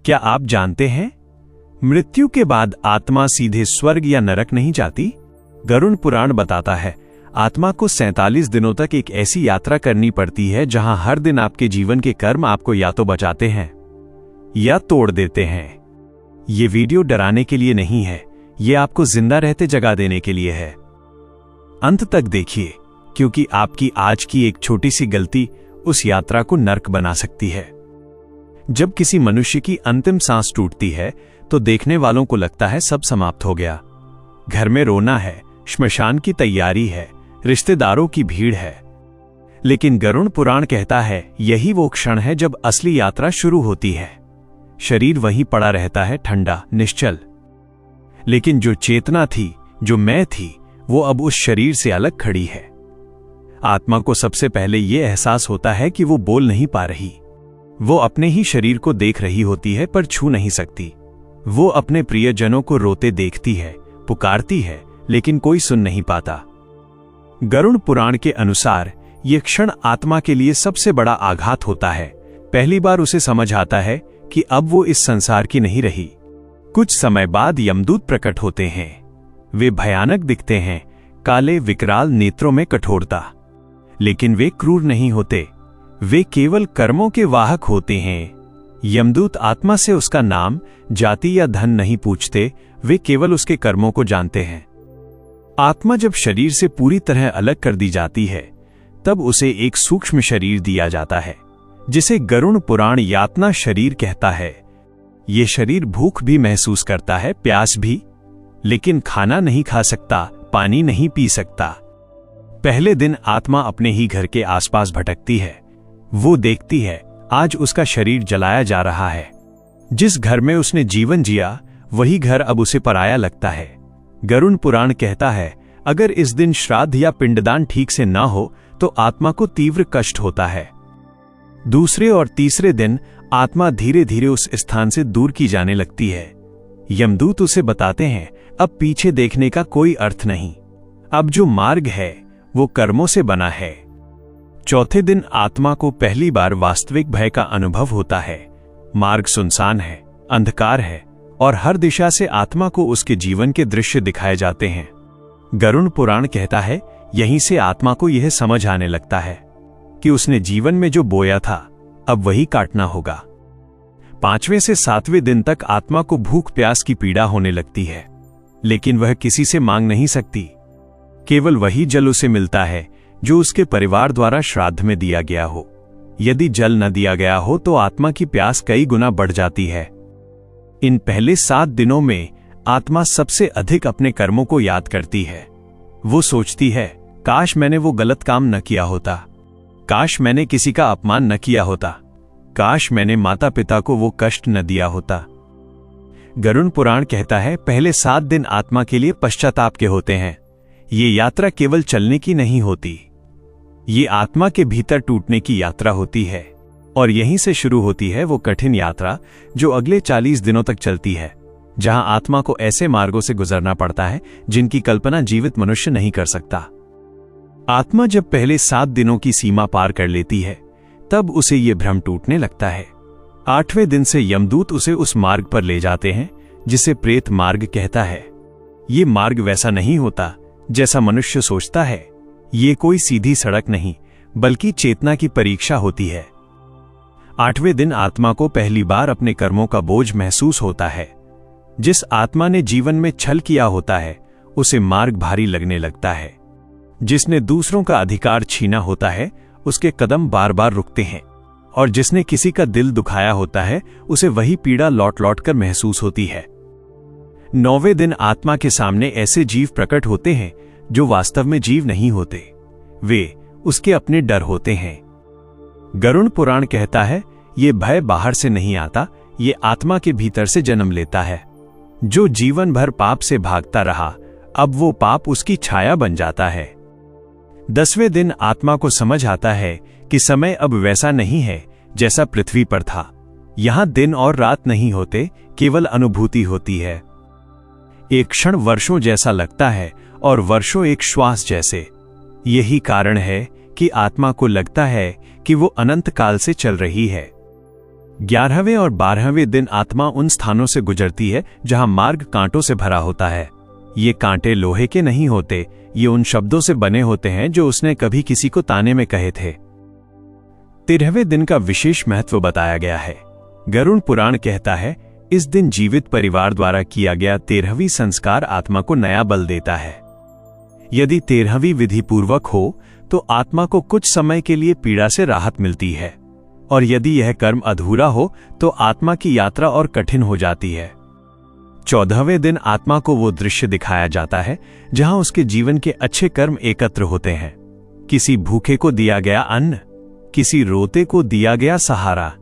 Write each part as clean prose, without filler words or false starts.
क्या आप जानते हैं, मृत्यु के बाद आत्मा सीधे स्वर्ग या नरक नहीं जाती। गरुड़ पुराण बताता है, आत्मा को 47 दिनों तक एक ऐसी यात्रा करनी पड़ती है जहां हर दिन आपके जीवन के कर्म आपको या तो बचाते हैं या तोड़ देते हैं। ये वीडियो डराने के लिए नहीं है, ये आपको जिंदा रहते जगा देने के लिए है। अंत तक देखिए, क्योंकि आपकी आज की एक छोटी सी गलती उस यात्रा को नर्क बना सकती है। जब किसी मनुष्य की अंतिम सांस टूटती है तो देखने वालों को लगता है सब समाप्त हो गया। घर में रोना है, श्मशान की तैयारी है, रिश्तेदारों की भीड़ है। लेकिन गरुड़ पुराण कहता है, यही वो क्षण है जब असली यात्रा शुरू होती है। शरीर वहीं पड़ा रहता है, ठंडा, निश्चल। लेकिन जो चेतना थी, जो मैं थी, वो अब उस शरीर से अलग खड़ी है। आत्मा को सबसे पहले यह एहसास होता है कि वो बोल नहीं पा रही। वो अपने ही शरीर को देख रही होती है पर छू नहीं सकती। वो अपने प्रियजनों को रोते देखती है, पुकारती है, लेकिन कोई सुन नहीं पाता। गरुड़ पुराण के अनुसार यह क्षण आत्मा के लिए सबसे बड़ा आघात होता है। पहली बार उसे समझ आता है कि अब वो इस संसार की नहीं रही। कुछ समय बाद यमदूत प्रकट होते हैं। वे भयानक दिखते हैं, काले विकराल नेत्रों में कठोरता। लेकिन वे क्रूर नहीं होते, वे केवल कर्मों के वाहक होते हैं। यमदूत आत्मा से उसका नाम, जाति या धन नहीं पूछते, वे केवल उसके कर्मों को जानते हैं। आत्मा जब शरीर से पूरी तरह अलग कर दी जाती है, तब उसे एक सूक्ष्म शरीर दिया जाता है, जिसे गरुड़ पुराण यातना शरीर कहता है। ये शरीर भूख भी महसूस करता है, प्यास भी, लेकिन खाना नहीं खा सकता, पानी नहीं पी सकता। पहले दिन आत्मा अपने ही घर के आसपास भटकती है। वो देखती है, आज उसका शरीर जलाया जा रहा है। जिस घर में उसने जीवन जिया, वही घर अब उसे पराया लगता है। गरुड़ पुराण कहता है, अगर इस दिन श्राद्ध या पिंडदान ठीक से ना हो तो आत्मा को तीव्र कष्ट होता है। दूसरे और तीसरे दिन आत्मा धीरे धीरे उस स्थान से दूर की जाने लगती है। यमदूत उसे बताते हैं, अब पीछे देखने का कोई अर्थ नहीं। अब जो मार्ग है वो कर्मों से बना है। चौथे दिन आत्मा को पहली बार वास्तविक भय का अनुभव होता है। मार्ग सुनसान है, अंधकार है, और हर दिशा से आत्मा को उसके जीवन के दृश्य दिखाए जाते हैं। गरुड़ पुराण कहता है, यहीं से आत्मा को यह समझ आने लगता है कि उसने जीवन में जो बोया था, अब वही काटना होगा। 5वें से 7वें दिन तक आत्मा को भूख प्यास की पीड़ा होने लगती है, लेकिन वह किसी से मांग नहीं सकती। केवल वही जल उसे मिलता है जो उसके परिवार द्वारा श्राद्ध में दिया गया हो। यदि जल न दिया गया हो तो आत्मा की प्यास कई गुना बढ़ जाती है। इन पहले 7 दिनों में आत्मा सबसे अधिक अपने कर्मों को याद करती है। वो सोचती है, काश मैंने वो गलत काम न किया होता, काश मैंने किसी का अपमान न किया होता, काश मैंने माता पिता को वो कष्ट न दिया होता। गरुड़ पुराण कहता है, पहले 7 दिन आत्मा के लिए पश्चाताप के होते हैं। ये यात्रा केवल चलने की नहीं होती, ये आत्मा के भीतर टूटने की यात्रा होती है। और यहीं से शुरू होती है वो कठिन यात्रा जो अगले 40 दिनों तक चलती है, जहां आत्मा को ऐसे मार्गों से गुजरना पड़ता है जिनकी कल्पना जीवित मनुष्य नहीं कर सकता। आत्मा जब पहले 7 दिनों की सीमा पार कर लेती है, तब उसे ये भ्रम टूटने लगता है। 8वें दिन से यमदूत उसे उस मार्ग पर ले जाते हैं जिसे प्रेत मार्ग कहता है। ये मार्ग वैसा नहीं होता जैसा मनुष्य सोचता है। ये कोई सीधी सड़क नहीं, बल्कि चेतना की परीक्षा होती है। 8वें दिन आत्मा को पहली बार अपने कर्मों का बोझ महसूस होता है। जिस आत्मा ने जीवन में छल किया होता है, उसे मार्ग भारी लगने लगता है। जिसने दूसरों का अधिकार छीना होता है, उसके कदम बार बार रुकते हैं, और जिसने किसी का दिल दुखाया होता है, उसे वही पीड़ा लौट लौट कर महसूस होती है। 9वें दिन आत्मा के सामने ऐसे जीव प्रकट होते हैं जो वास्तव में जीव नहीं होते, वे उसके अपने डर होते हैं। गरुड़ पुराण कहता है, ये भय बाहर से नहीं आता, ये आत्मा के भीतर से जन्म लेता है। जो जीवन भर पाप से भागता रहा, अब वो पाप उसकी छाया बन जाता है। 10वें दिन आत्मा को समझ आता है कि समय अब वैसा नहीं है जैसा पृथ्वी पर था। यहां दिन और रात नहीं होते, केवल अनुभूति होती है। एक क्षण वर्षों जैसा लगता है और वर्षों एक श्वास जैसे। यही कारण है कि आत्मा को लगता है कि वो अनंत काल से चल रही है। 11वें और 12वें दिन आत्मा उन स्थानों से गुजरती है जहां मार्ग कांटों से भरा होता है। ये कांटे लोहे के नहीं होते, ये उन शब्दों से बने होते हैं जो उसने कभी किसी को ताने में कहे थे। 13वें दिन का विशेष महत्व बताया गया है। गरुड़ पुराण कहता है, इस दिन जीवित परिवार द्वारा किया गया 13वीं संस्कार आत्मा को नया बल देता है। यदि 13वीं विधि पूर्वक हो तो आत्मा को कुछ समय के लिए पीड़ा से राहत मिलती है, और यदि यह कर्म अधूरा हो तो आत्मा की यात्रा और कठिन हो जाती है। 14वें दिन आत्मा को वो दृश्य दिखाया जाता है जहां उसके जीवन के अच्छे कर्म एकत्र होते हैं। किसी भूखे को दिया गया अन्न, किसी रोते को दिया गया सहारा।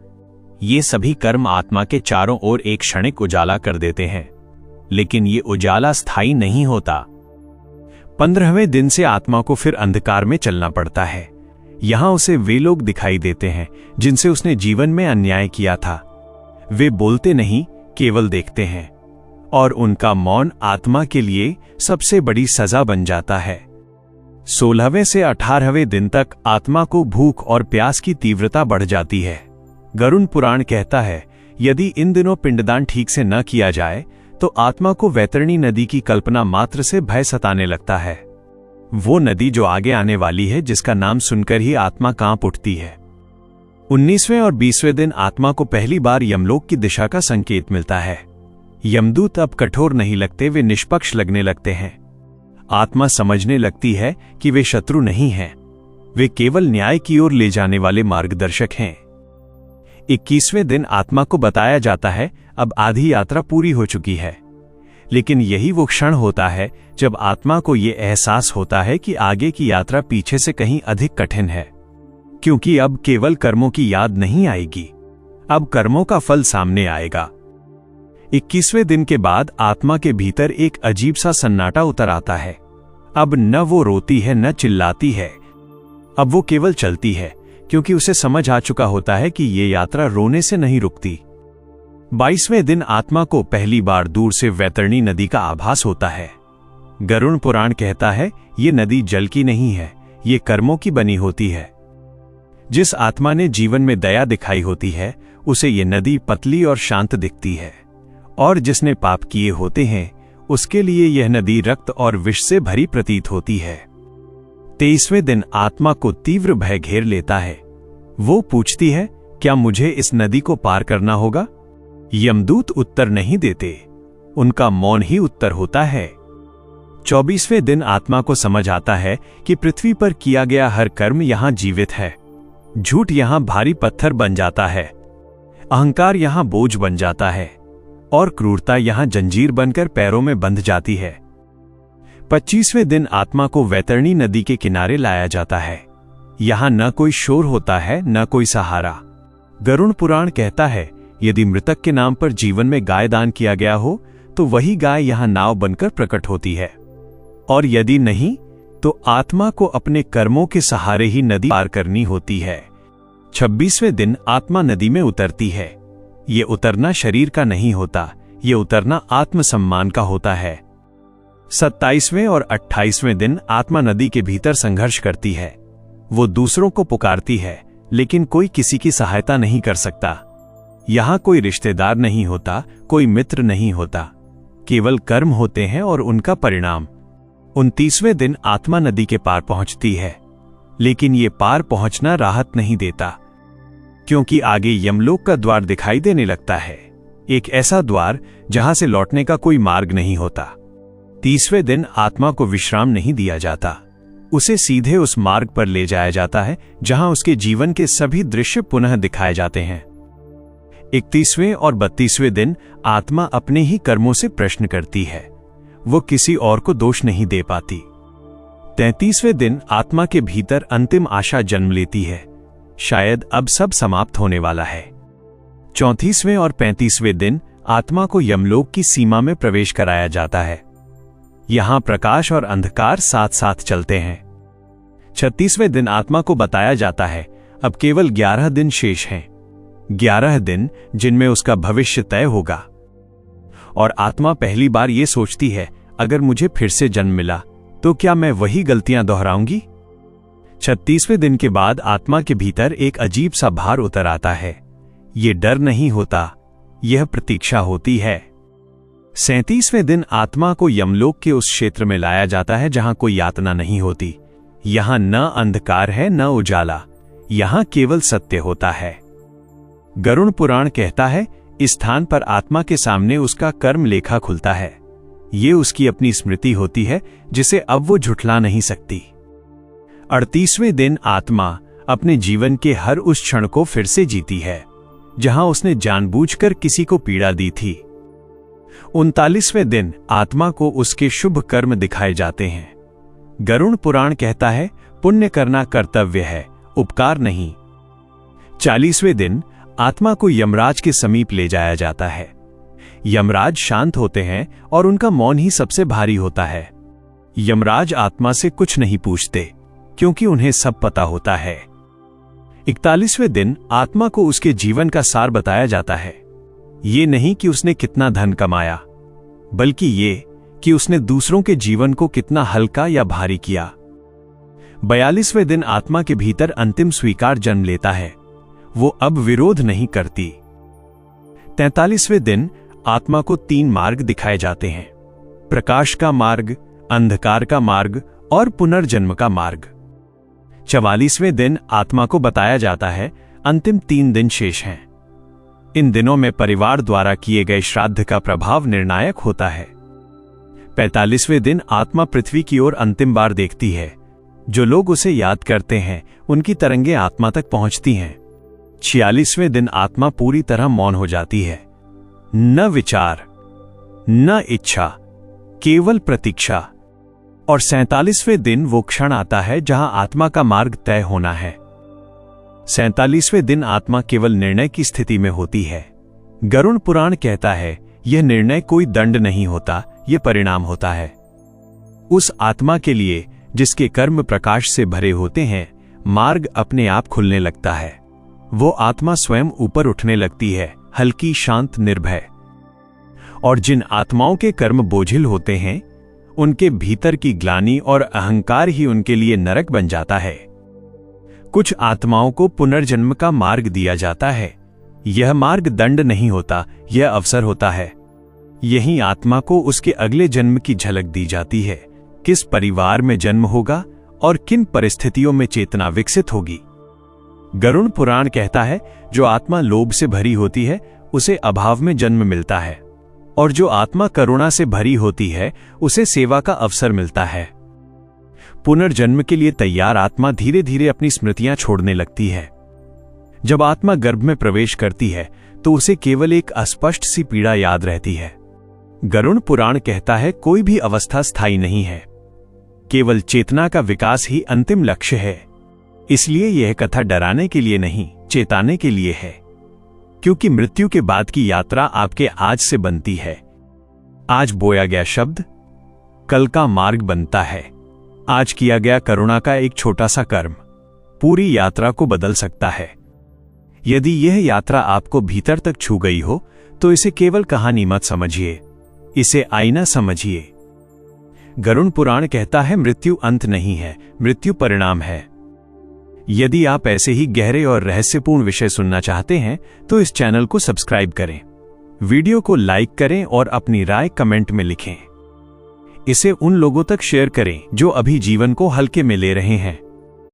ये सभी कर्म आत्मा के चारों ओर एक क्षणिक उजाला कर देते हैं, लेकिन ये उजाला स्थायी नहीं होता। 15वें दिन से आत्मा को फिर अंधकार में चलना पड़ता है। यहां उसे वे लोग दिखाई देते हैं जिनसे उसने जीवन में अन्याय किया था। वे बोलते नहीं, केवल देखते हैं, और उनका मौन आत्मा के लिए सबसे बड़ी सजा बन जाता है। 16वें से 18वें दिन तक आत्मा को भूख और प्यास की तीव्रता बढ़ जाती है। गरुड़ पुराण कहता है, यदि इन दिनों पिंडदान ठीक से न किया जाए तो आत्मा को वैतरणी नदी की कल्पना मात्र से भय सताने लगता है। वो नदी जो आगे आने वाली है, जिसका नाम सुनकर ही आत्मा कांप उठती है। 19वें और 20वें दिन आत्मा को पहली बार यमलोक की दिशा का संकेत मिलता है। यमदूत अब कठोर नहीं लगते, वे निष्पक्ष लगने लगते हैं। आत्मा समझने लगती है कि वे शत्रु नहीं हैं, वे केवल न्याय की ओर ले जाने वाले मार्गदर्शक हैं। 21वें दिन आत्मा को बताया जाता है, अब आधी यात्रा पूरी हो चुकी है। लेकिन यही वो क्षण होता है जब आत्मा को ये एहसास होता है कि आगे की यात्रा पीछे से कहीं अधिक कठिन है, क्योंकि अब केवल कर्मों की याद नहीं आएगी, अब कर्मों का फल सामने आएगा। 21वें दिन के बाद आत्मा के भीतर एक अजीब सा सन्नाटा उतर आता है। अब न वो रोती है न चिल्लाती है, अब वो केवल चलती है, क्योंकि उसे समझ आ चुका होता है कि ये यात्रा रोने से नहीं रुकती। 22वें दिन आत्मा को पहली बार दूर से वैतरणी नदी का आभास होता है। गरुड़ पुराण कहता है, ये नदी जल की नहीं है, ये कर्मों की बनी होती है। जिस आत्मा ने जीवन में दया दिखाई होती है, उसे ये नदी पतली और शांत दिखती है, और जिसने पाप किए होते हैं उसके लिए यह नदी रक्त और विष से भरी प्रतीत होती है। 23वें दिन आत्मा को तीव्र भय घेर लेता है। वो पूछती है, क्या मुझे इस नदी को पार करना होगा? यमदूत उत्तर नहीं देते, उनका मौन ही उत्तर होता है। 24वें दिन आत्मा को समझ आता है कि पृथ्वी पर किया गया हर कर्म यहां जीवित है। झूठ यहां भारी पत्थर बन जाता है, अहंकार यहां बोझ बन जाता है, और क्रूरता यहां जंजीर बनकर पैरों में बंध जाती है। 25वें दिन आत्मा को वैतरणी नदी के किनारे लाया जाता है। यहां न कोई शोर होता है, न कोई सहारा। गरुड़ पुराण कहता है, यदि मृतक के नाम पर जीवन में गाय दान किया गया हो तो वही गाय यहां नाव बनकर प्रकट होती है, और यदि नहीं तो आत्मा को अपने कर्मों के सहारे ही नदी पार करनी होती है। 26वें दिन आत्मा नदी में उतरती है। ये उतरना शरीर का नहीं होता, ये उतरना आत्मसम्मान का होता है। 27वें और 28वें दिन आत्मा नदी के भीतर संघर्ष करती है। वो दूसरों को पुकारती है, लेकिन कोई किसी की सहायता नहीं कर सकता। यहां कोई रिश्तेदार नहीं होता, कोई मित्र नहीं होता, केवल कर्म होते हैं और उनका परिणाम। 29वें दिन आत्मा नदी के पार पहुंचती है, लेकिन ये पार पहुंचना राहत नहीं देता, क्योंकि आगे यमलोक का द्वार दिखाई देने लगता है, एक ऐसा द्वार जहां से लौटने का कोई मार्ग नहीं होता। 30वें दिन आत्मा को विश्राम नहीं दिया जाता, उसे सीधे उस मार्ग पर ले जाया जाता है जहां उसके जीवन के सभी दृश्य पुनः दिखाए जाते हैं। 31वें और 32वें दिन आत्मा अपने ही कर्मों से प्रश्न करती है, वो किसी और को दोष नहीं दे पाती। 33वें दिन आत्मा के भीतर अंतिम आशा जन्म लेती है, शायद अब सब समाप्त होने वाला है। 34वें और 35वें दिन आत्मा को यमलोक की सीमा में प्रवेश कराया जाता है। यहां प्रकाश और अंधकार साथ साथ चलते हैं। 36वें दिन आत्मा को बताया जाता है, अब केवल 11 दिन शेष हैं, 11 दिन जिनमें उसका भविष्य तय होगा। और आत्मा पहली बार ये सोचती है, अगर मुझे फिर से जन्म मिला तो क्या मैं वही गलतियां दोहराऊंगी? 36वें दिन के बाद आत्मा के भीतर एक अजीब सा भार उतर आता है। ये डर नहीं होता, यह प्रतीक्षा होती है। 37वें दिन आत्मा को यमलोक के उस क्षेत्र में लाया जाता है जहां कोई यातना नहीं होती। यहां न अंधकार है न उजाला, यहां केवल सत्य होता है। गरुड़ पुराण कहता है, इस स्थान पर आत्मा के सामने उसका कर्म लेखा खुलता है। ये उसकी अपनी स्मृति होती है जिसे अब वो झुठला नहीं सकती। 38वें दिन आत्मा अपने जीवन के हर उस क्षण को फिर से जीती है जहां उसने जानबूझकर किसी को पीड़ा दी थी। 39वें दिन आत्मा को उसके शुभ कर्म दिखाए जाते हैं। गरुड़ पुराण कहता है, पुण्य करना कर्तव्य है, उपकार नहीं। 40वें दिन आत्मा को यमराज के समीप ले जाया जाता है। यमराज शांत होते हैं और उनका मौन ही सबसे भारी होता है। यमराज आत्मा से कुछ नहीं पूछते क्योंकि उन्हें सब पता होता है। 41वें दिन आत्मा को उसके जीवन का सार बताया जाता है। ये नहीं कि उसने कितना धन कमाया, बल्कि ये कि उसने दूसरों के जीवन को कितना हल्का या भारी किया। 42वें दिन आत्मा के भीतर अंतिम स्वीकार जन्म लेता है, वो अब विरोध नहीं करती। 43वें दिन आत्मा को 3 मार्ग दिखाए जाते हैं, प्रकाश का मार्ग, अंधकार का मार्ग और पुनर्जन्म का मार्ग। 44वें दिन आत्मा को बताया जाता है, अंतिम 3 दिन शेष हैं। इन दिनों में परिवार द्वारा किए गए श्राद्ध का प्रभाव निर्णायक होता है। 45वें दिन आत्मा पृथ्वी की ओर अंतिम बार देखती है। जो लोग उसे याद करते हैं उनकी तरंगें आत्मा तक पहुंचती हैं। 46वें दिन आत्मा पूरी तरह मौन हो जाती है, न विचार न इच्छा, केवल प्रतीक्षा। और 47वें दिन वो क्षण आता है जहां आत्मा का मार्ग तय होना है। 47वें दिन आत्मा केवल निर्णय की स्थिति में होती है। गरुड़ पुराण कहता है, यह निर्णय कोई दंड नहीं होता, यह परिणाम होता है। उस आत्मा के लिए जिसके कर्म प्रकाश से भरे होते हैं, मार्ग अपने आप खुलने लगता है। वो आत्मा स्वयं ऊपर उठने लगती है, हल्की, शांत, निर्भय। और जिन आत्माओं के कर्म बोझिल होते हैं, उनके भीतर की ग्लानि और अहंकार ही उनके लिए नरक बन जाता है। कुछ आत्माओं को पुनर्जन्म का मार्ग दिया जाता है। यह मार्ग दंड नहीं होता, यह अवसर होता है। यही आत्मा को उसके अगले जन्म की झलक दी जाती है, किस परिवार में जन्म होगा और किन परिस्थितियों में चेतना विकसित होगी। गरुड़ पुराण कहता है, जो आत्मा लोभ से भरी होती है उसे अभाव में जन्म मिलता है, और जो आत्मा करुणा से भरी होती है उसे सेवा का अवसर मिलता है। पुनर्जन्म के लिए तैयार आत्मा धीरे धीरे अपनी स्मृतियां छोड़ने लगती है। जब आत्मा गर्भ में प्रवेश करती है तो उसे केवल एक अस्पष्ट सी पीड़ा याद रहती है। गरुड़ पुराण कहता है, कोई भी अवस्था स्थायी नहीं है, केवल चेतना का विकास ही अंतिम लक्ष्य है। इसलिए यह कथा डराने के लिए नहीं, चेताने के लिए है, क्योंकि मृत्यु के बाद की यात्रा आपके आज से बनती है। आज बोया गया शब्द कल का मार्ग बनता है। आज किया गया करुणा का एक छोटा सा कर्म पूरी यात्रा को बदल सकता है। यदि यह यात्रा आपको भीतर तक छू गई हो तो इसे केवल कहानी मत समझिए, इसे आईना समझिए। गरुड़ पुराण कहता है, मृत्यु अंत नहीं है, मृत्यु परिणाम है। यदि आप ऐसे ही गहरे और रहस्यपूर्ण विषय सुनना चाहते हैं तो इस चैनल को सब्सक्राइब करें, वीडियो को लाइक करें और अपनी राय कमेंट में लिखें। इसे उन लोगों तक शेयर करें जो अभी जीवन को हल्के में ले रहे हैं।